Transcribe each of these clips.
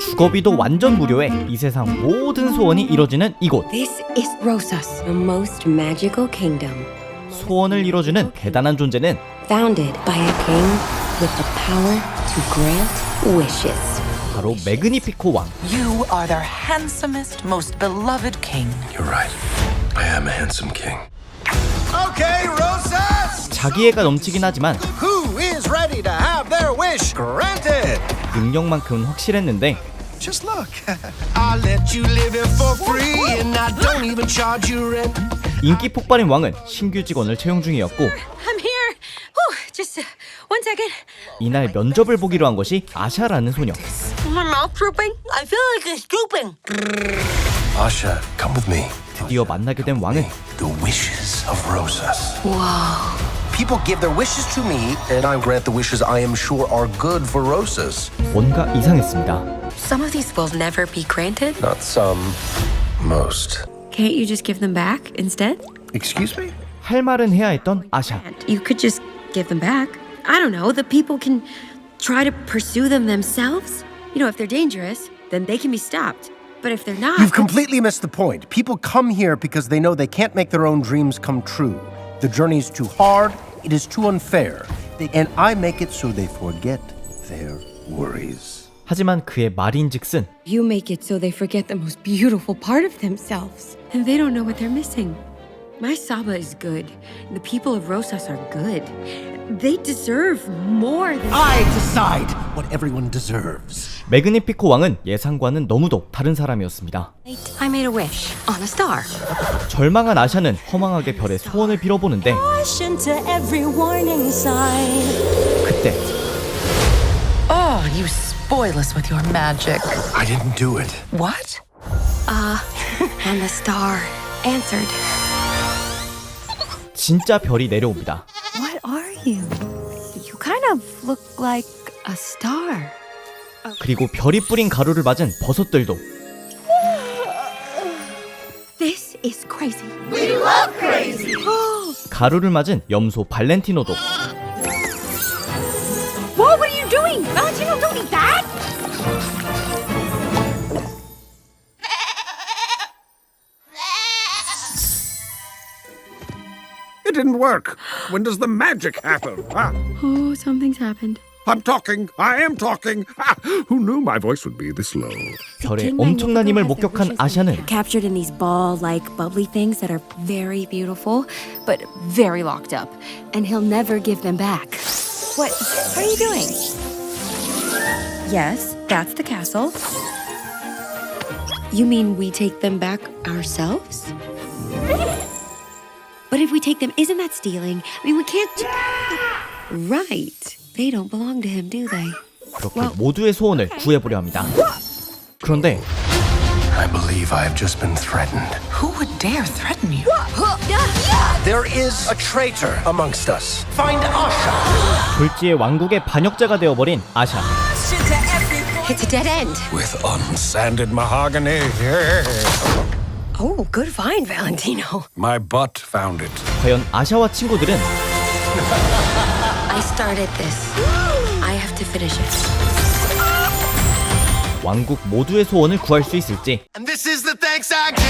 주거비도 완전 무료에 이 세상 모든 소원이 이뤄지는 이곳. This is Rosas, the most magical kingdom, 소원을 이뤄주는 대단한 존재는 founded by a king with the power to grant wishes. 바로 매그니피코 왕. You are their handsomest, most beloved king. You're right. I am a handsome king. Okay, Rosas! 자기애가 넘치긴 하지만 Who is ready to have their wish granted? 능력만큼은 확실했는데 Just look. I let you live it for free and I don't even charge you rent. 인기 폭발인 왕은 신규 직원을 채용 중이었고 I'm here. Just one second. 이날 면접을 보기로 한 것이 아샤라는 소녀. My mouth drooping. I feel like it's drooping. Asha, come with me. 드디어 만나게 된 왕은 The wishes of Rosas. Wow. People give their wishes to me, and I grant the wishes I am sure are good for Rosas. 뭔가 이상했습니다. Some of these will never be granted. Not some, most. Can't you just give them back instead? Excuse me? 할 말은 해야 했던 아샤. You could just give them back. I don't know. The people can try to pursue them themselves. You know, if they're dangerous, then they can be stopped. But if they're not, You've completely missed the point. People come here because they know they can't make their own dreams come true. The journey is too hard, it is too unfair. And I make it so they forget their worries. 하지만 그의 말인즉슨 you make it so they forget the most beautiful part of themselves. And they don't know what they're missing. My Saba is good. The people of Rosas are good. They deserve more than... I decide what everyone deserves. 매그니피코 왕은 예상과는 너무도 다른 사람이었습니다. I made a wish on a star. 절망한 아샤는 허망하게 별의 소원을 빌어보는데 to every warning sign. 그때 Oh, you spoil us with your magic. I didn't do it. What? And the star answered. 진짜 별이 내려옵니다. What are you? You kind of look like A star. 그리고 별이 뿌린 가루를 맞은 버섯들도 This is crazy. 가루를 맞은 염소 발렌티노도 Whoa, what are you doing? Valentino, don't eat that! It didn't work. When does the magic happen? Oh, something's happened. I'm talking. I am talking. Who knew my voice would be this low? 별의 엄청난 힘을 목격한 아샤는 Captured in these ball-like bubbly things that are very beautiful, but very locked up. And he'll never give them back. What are you doing? Yes, that's the castle. You mean we take them back ourselves? But if we take them, isn't that stealing? I mean, we can't... Right. They don't belong to him, do they? 그렇게 모두의 소원을 구해보려 합니다. 그런데 I believe I have just been threatened. Who would dare threaten you? There is a traitor amongst us. Find Asha. 졸지의 왕국의 반역자가 되어버린 아샤. It's a dead end. With unsanded mahogany. Oh, good find, Valentino. My butt found it. 과연 아샤와 친구들은 I started this. I have to finish it. 왕국 모두의 소원을 구할 수 있을지. And this is the thanks I get.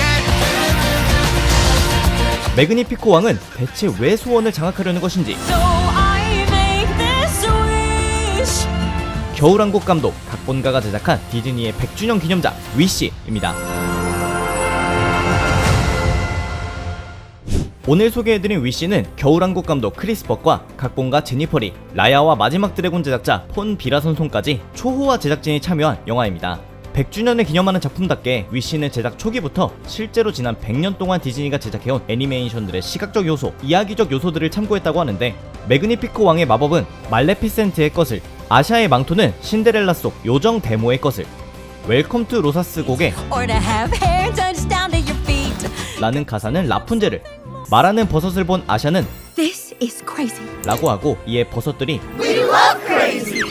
매그니피코 왕은 대체 왜 소원을 장악하려는 것인지. So I make this wish. 겨울왕국 감독, 각본가가 제작한 디즈니의 100주년 기념작 위시입니다. 오늘 소개해드린 위시는 겨울왕국 감독 크리스 벅과 각본가 제니퍼 리, 라야와 마지막 드래곤 제작자 폰 비라선송까지 초호화 제작진이 참여한 영화입니다. 100주년을 기념하는 작품답게 위시는 제작 초기부터 실제로 지난 100년 동안 디즈니가 제작해온 애니메이션들의 시각적 요소, 이야기적 요소들을 참고했다고 하는데 매그니피코 왕의 마법은 말레피센트의 것을, 아샤의 망토는 신데렐라 속 요정 데모의 것을, 웰컴 투 로사스 곡의 Or to have hair touch down to your feet. 라는 가사는 라푼젤을, 말하는 버섯을 본 아샤는 This is crazy. 라고 하고 이에 버섯들이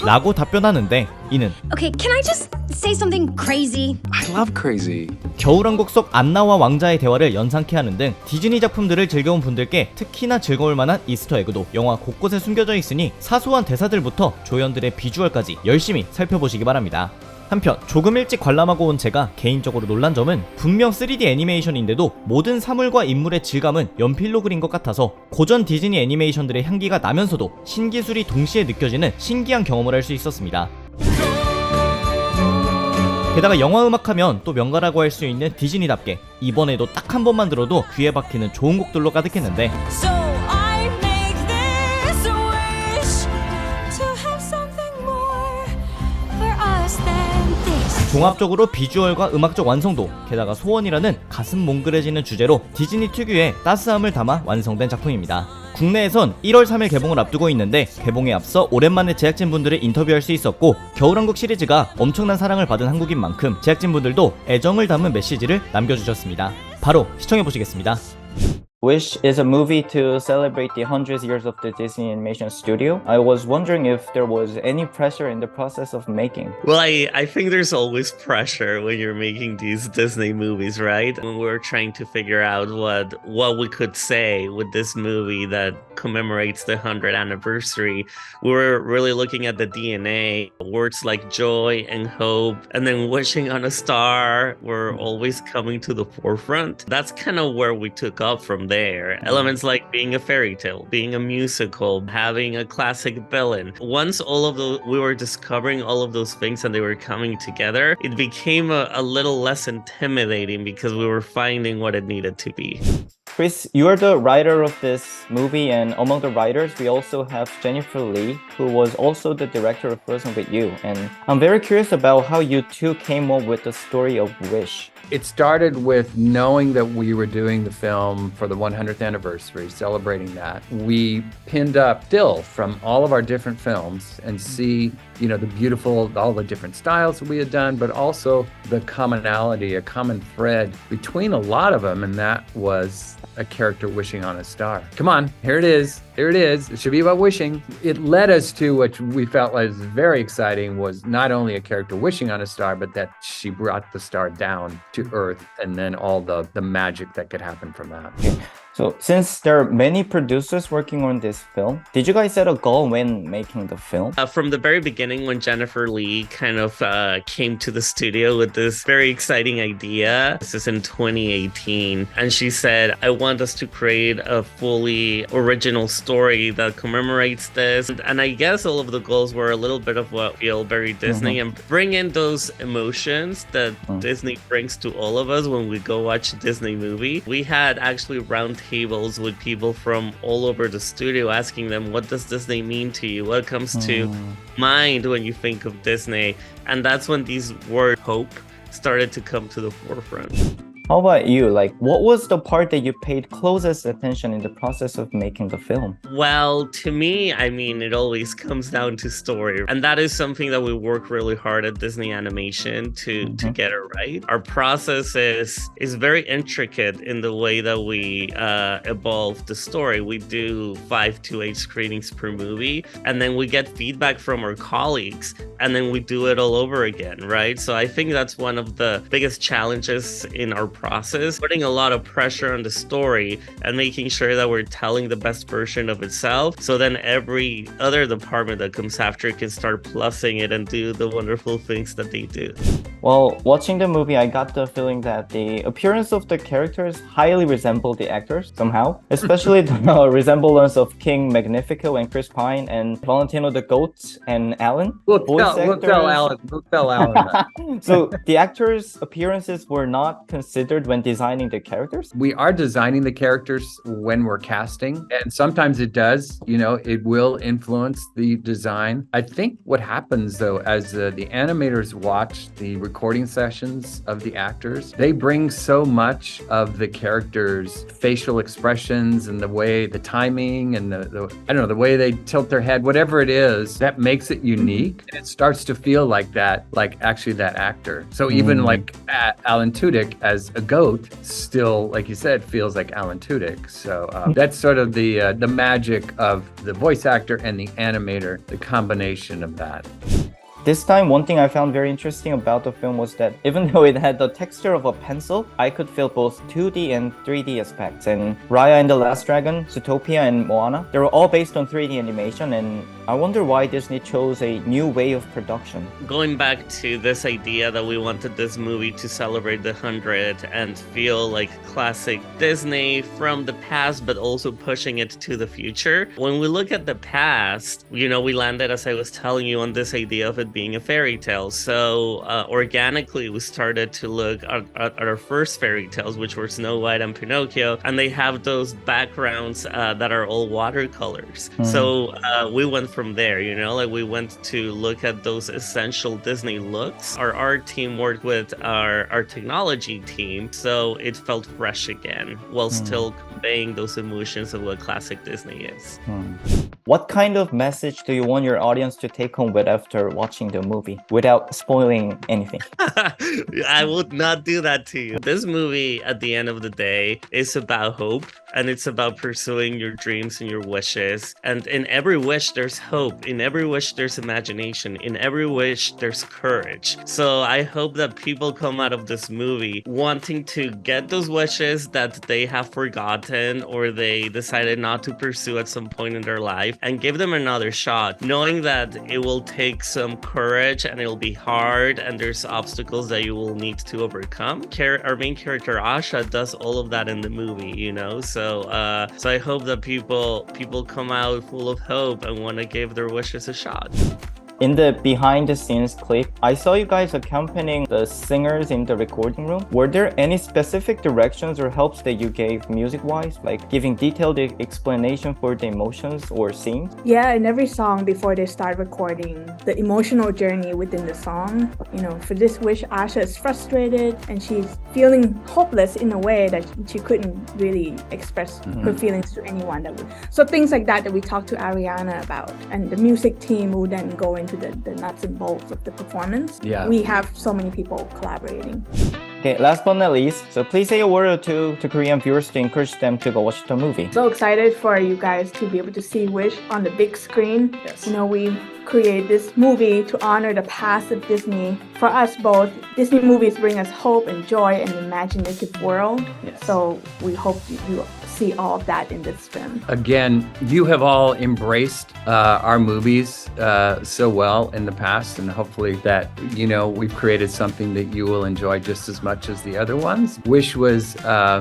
라고 답변하는데 이는 Okay, can I just say something crazy? I love crazy. 겨울왕국 속 안나와 왕자의 대화를 연상케 하는 등 디즈니 작품들을 즐겨온 분들께 특히나 즐거울 만한 이스터 에그도 영화 곳곳에 숨겨져 있으니 사소한 대사들부터 조연들의 비주얼까지 열심히 살펴보시기 바랍니다. 한편 조금 일찍 관람하고 온 제가 개인적으로 놀란 점은 분명 3D 애니메이션인데도 모든 사물과 인물의 질감은 연필로 그린 것 같아서 고전 디즈니 애니메이션들의 향기가 나면서도 신기술이 동시에 느껴지는 신기한 경험을 할 수 있었습니다. 게다가 영화 음악하면 또 명가라고 할 수 있는 디즈니답게 이번에도 딱 한 번만 들어도 귀에 박히는 좋은 곡들로 가득했는데 So I make this wish to have something more for us than this. 종합적으로 비주얼과 음악적 완성도, 게다가 소원이라는 가슴 몽글해지는 주제로 디즈니 특유의 따스함을 담아 완성된 작품입니다. 국내에선 1월 3일 개봉을 앞두고 있는데 개봉에 앞서 오랜만에 제작진분들을 인터뷰할 수 있었고 겨울왕국 시리즈가 엄청난 사랑을 받은 한국인 만큼 제작진분들도 애정을 담은 메시지를 남겨주셨습니다. 바로 시청해보시겠습니다. Wish is a movie to celebrate the 100 years of the Disney Animation Studio. I was wondering if there was any pressure in the process of making. Well, I think there's always pressure when you're making these Disney movies, right? When we're trying to figure out what we could say with this movie that commemorates the 100th anniversary, we were really looking at the DNA. Words like joy and hope, and then wishing on a star were always coming to the forefront. That's kind of where we took up from there. Elements like being a fairy tale, being a musical, having a classic villain. Once we were discovering all of those things and they were coming together, it became a little less intimidating because we were finding what it needed to be. Chris, you are the writer of this movie, and among the writers, we also have Jennifer Lee, who was also the director of Frozen with You. And I'm very curious about how you two came up with the story of Wish. It started with knowing that we were doing the film for the 100th anniversary, celebrating that. We pinned up still from all of our different films and see, all the different styles that we had done, but also the commonality, a common thread between a lot of them, and that was a character wishing on a star. Come on, here it is. Here it is. It should be about wishing. It led us to what we felt was very exciting, was not only a character wishing on a star, but that she brought the star down to Earth, and then all the magic that could happen from that. So, since there are many producers working on this film, did you guys set a goal when making the film? From the very beginning, when Jennifer Lee kind of came to the studio with this very exciting idea, this is in 2018, and she said, I want us to create a fully original story that commemorates this. And I guess all of the goals were a little bit of what feel very Disney and bring in those emotions that Disney brings to all of us when we go watch a Disney movie. We had actually round tables with people from all over the studio asking them, what does Disney mean to you? What comes to mind when you think of Disney? And that's when these words hope started to come to the forefront. How about you? What was the part that you paid closest attention in the process of making the film? Well, to me, it always comes down to story. And that is something that we work really hard at Disney Animation to get it right. Our process is very intricate in the way that we evolve the story. We do 5 to 8 screenings per movie, and then we get feedback from our colleagues, and then we do it all over again, right? So I think that's one of the biggest challenges in our process, putting a lot of pressure on the story and making sure that we're telling the best version of itself, so then every other department that comes after can start plussing it and do the wonderful things that they do. Well, watching the movie, I got the feeling that the appearance of the characters highly resemble the actors somehow, especially the resemblance of King Magnifico and Chris Pine and Valentino the Goat and Alan. We'll tell Alan that. So the actors' appearances were not considered when designing the characters? We are designing the characters when we're casting, and sometimes it does, it will influence the design. I think what happens though, as the animators watch the recording sessions of the actors, they bring so much of the characters' facial expressions and the timing and the way they tilt their head, whatever it is, that makes it unique. And it starts to feel like that, like actually that actor. So even like Alan Tudyk as a goat still, like you said, feels like Alan Tudyk. So that's sort of the magic of the voice actor and the animator, the combination of that. This time, one thing I found very interesting about the film was that even though it had the texture of a pencil, I could feel both 2D and 3D aspects. And Raya and the Last Dragon, Zootopia, and Moana, they were all based on 3D animation, and I wonder why Disney chose a new way of production. Going back to this idea that we wanted this movie to celebrate the 100 and feel like classic Disney from the past, but also pushing it to the future. When we look at the past, we landed, as I was telling you, on this idea of it being a fairy tale. So organically, we started to look at our first fairy tales, which were Snow White and Pinocchio, and they have those backgrounds that are all watercolors. So we went from there, we went to look at those essential Disney looks. Our art team worked with our technology team, so it felt fresh again, while still conveying those emotions of what classic Disney is. What kind of message do you want your audience to take home with after watching the movie, without spoiling anything? I would not do that to you. This movie, at the end of the day, is about hope, and it's about pursuing your dreams and your wishes. And in every wish, there's hope. In every wish, there's imagination. In every wish, there's courage. So I hope that people come out of this movie wanting to get those wishes that they have forgotten or they decided not to pursue at some point in their life, and give them another shot, knowing that it will take some courage and it'll be hard and there's obstacles that you will need to overcome. Our main character Asha does all of that in the movie, so I hope that people come out full of hope and want to give their wishes a shot. In the behind the scenes clip, I saw you guys accompanying the singers in the recording room. Were there any specific directions or helps that you gave music-wise, like giving detailed explanation for the emotions or scenes? Yeah, in every song before they start recording, the emotional journey within the song. For this wish, Asha is frustrated and she's feeling hopeless in a way that she couldn't really express her feelings to anyone. So things like that we talked to Ariana about, and the music team will then go into the nuts and bolts of the performance. Yeah. We have so many people collaborating. Okay, last but not least, so please say a word or two to Korean viewers to encourage them to go watch the movie. So excited for you guys to be able to see Wish on the big screen. Yes. We create this movie to honor the past of Disney. For us both, Disney movies bring us hope and joy and imaginative world. Yes. So we hope you see all of that in this film. Again, you have all embraced our movies so well in the past, and hopefully that, we've created something that you will enjoy just as much as the other ones. Wish was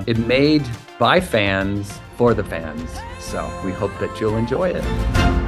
it made by fans for the fans, so we hope that you'll enjoy it.